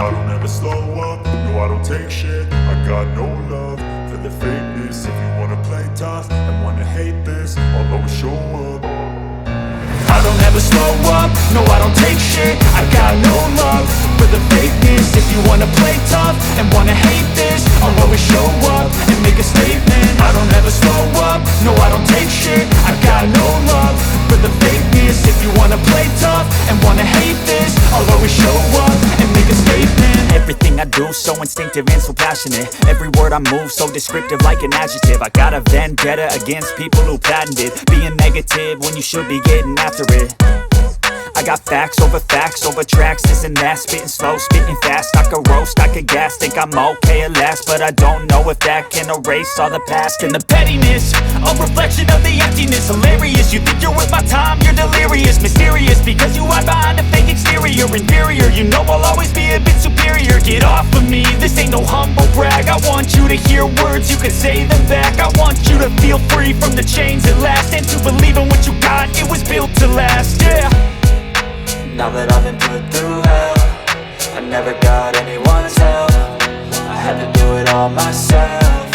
I don't ever slow up, no I don't take shit. I got no love for the fakeness. If you wanna play tough and wanna hate this, I'll always show up. I don't ever slow up, no I don't take shit. I got no love for the fakeness. If you wanna play tough and wanna hate this, I'll always show up and make a statement. I don't ever slow up, no I don't take shit. I got no love for the fakeness. If you wanna play tough and wanna hate this, I'll always show up and make a statement. Everything I do so instinctive and so passionate. Every word I move so descriptive like an adjective. I got a vendetta against people who patented being negative when you should be getting after it. I got facts over tracks, this and that. Spitting slow, spitting fast, I could roast, I could gas. Think I'm okay at last, but I don't know if that can erase all the past. And the pettiness, a reflection of the emptiness. Hilarious, you think you're worth my time, you're delirious. Mysterious, because you hide behind a fake exterior. Inferior, you know I'll always be a bit superior. Get off of me, this ain't no humble brag. I want you to hear words, you can say them back. I want you to feel free from the chains at last, and to believe in what you got, it was built to last, yeah. Now that I've been put through hell, I never got anyone's help. I had to do it all myself.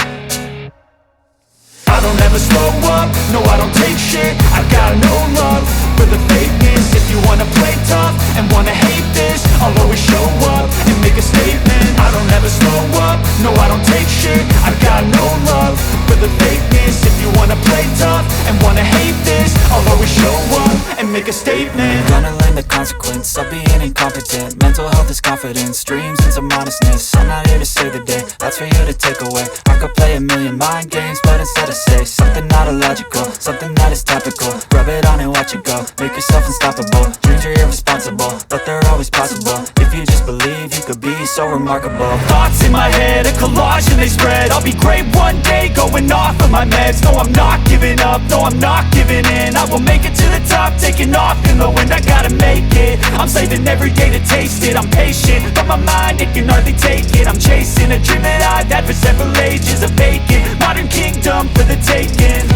I don't ever slow up, no I don't take shit. I got no love for the fakeness. If you wanna play tough and wanna hate this, I'll always show up and make a statement. I don't ever slow up, no I don't take shit. I got no love for the fakeness. If you wanna play tough and wanna hate this, I'll always show up and make a statement. Gonna learn the consequence of being incompetent. Mental health is confidence, dreams and some modestness. I'm not here to save the day, that's for you to take away. I could play a million mind games, but instead I say something not illogical, something that is topical. Rub it on and watch it go, make yourself unstoppable. Dreams are irresponsible, but they're always possible. If you just believe, you could be so remarkable. Thoughts in my head, a collage and they spread. I'll be great one day, going off of my meds. No, I'm not giving up, no, I'm not giving in. I will make it to the top, taking off in the wind. I gotta make it, I'm saving every day to taste it. I'm patient, but my mind, it can hardly take it. I'm chasing a dream that I've had for several ages. A vacant, modern kingdom for the taking.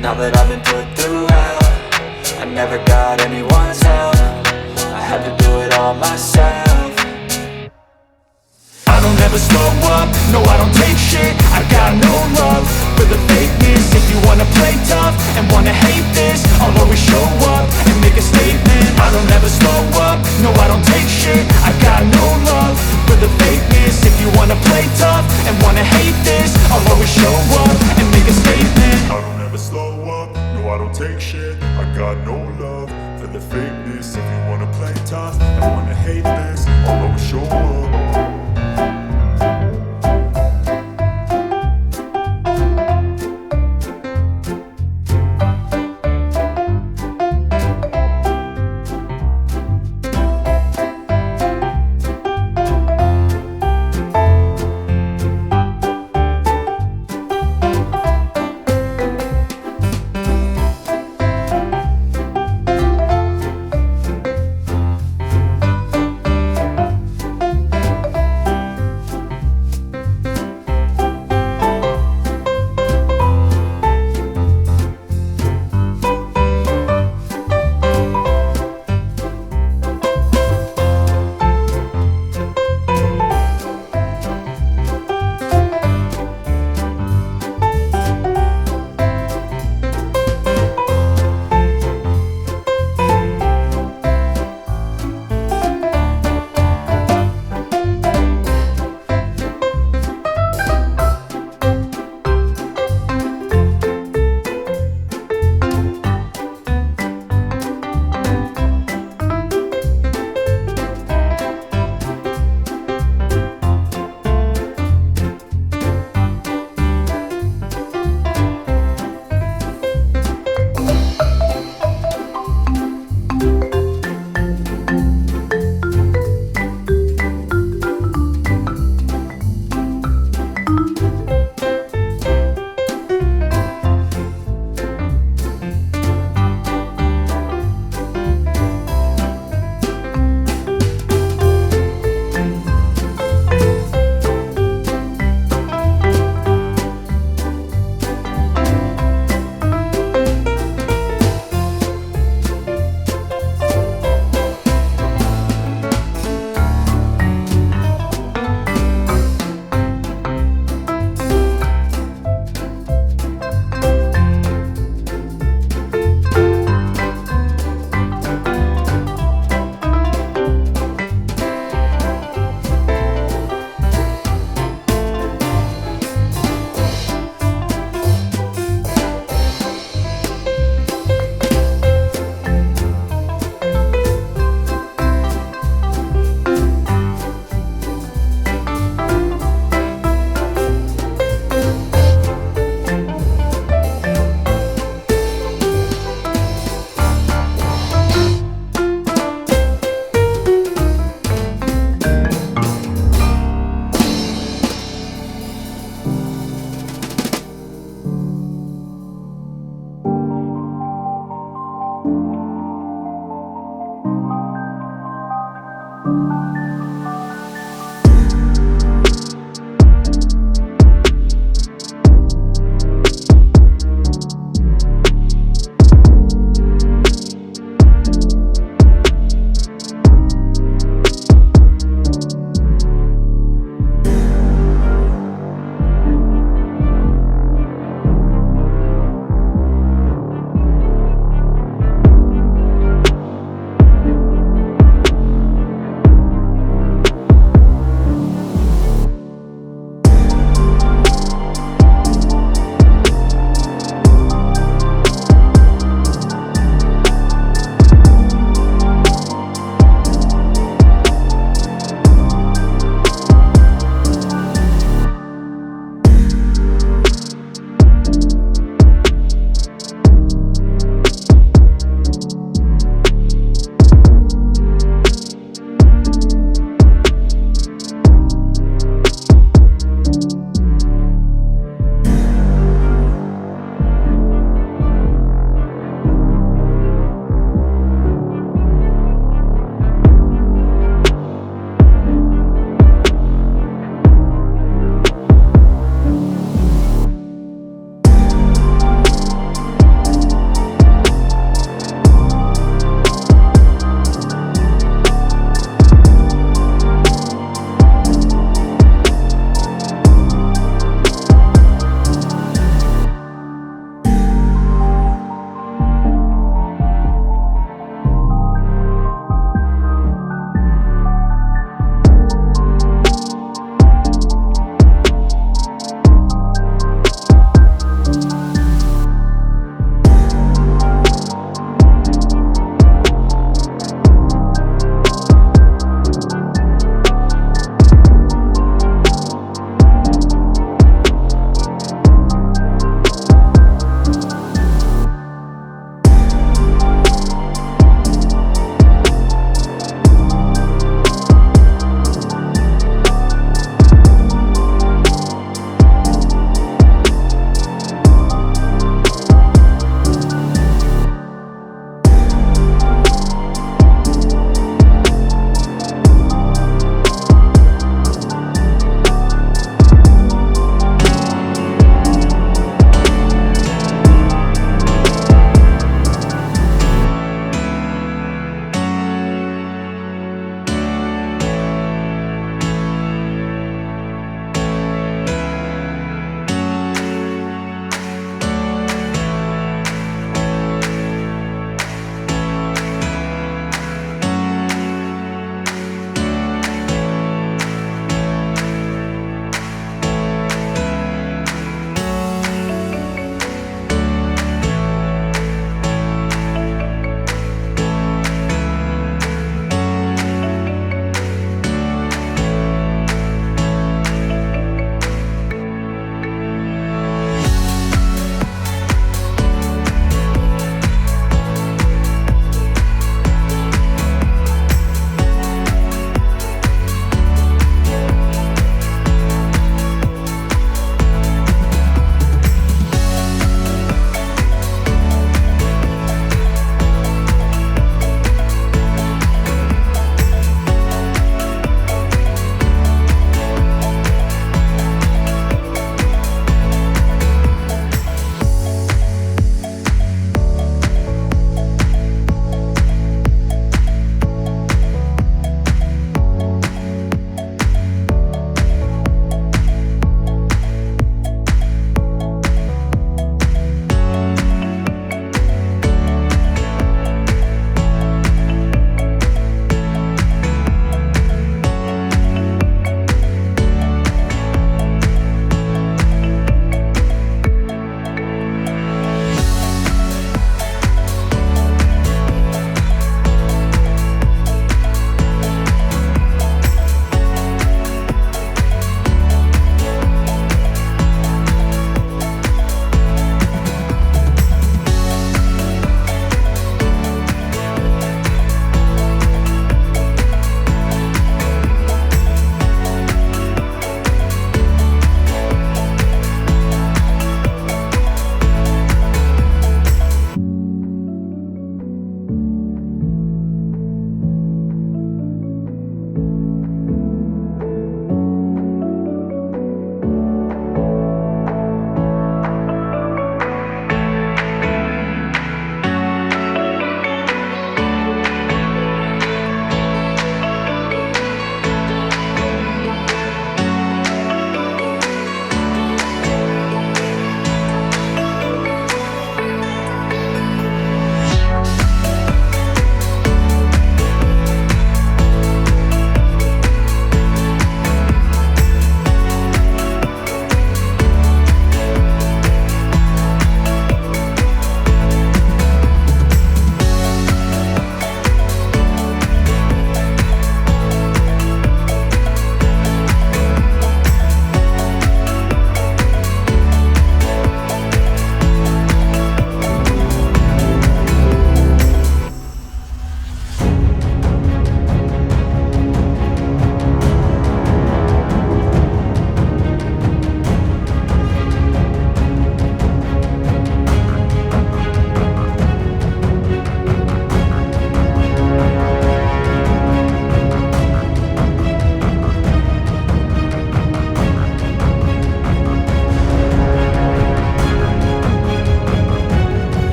Now that I've been put through hell, I never got anyone's help. I had to do it all myself. I don't ever slow up, no I don't take shit. I got no love for the fakeness. If you wanna play tough and wanna hate this, I'll always show up and make a statement. I don't ever slow up, no I don't take shit. I got no love for the fakeness. If you wanna play tough and wanna hate this, I'll always show up and make a statement. I don't ever slow up, no I don't take shit. I got no love for the fakeness. If you wanna play tough and wanna hate this, I'll always show up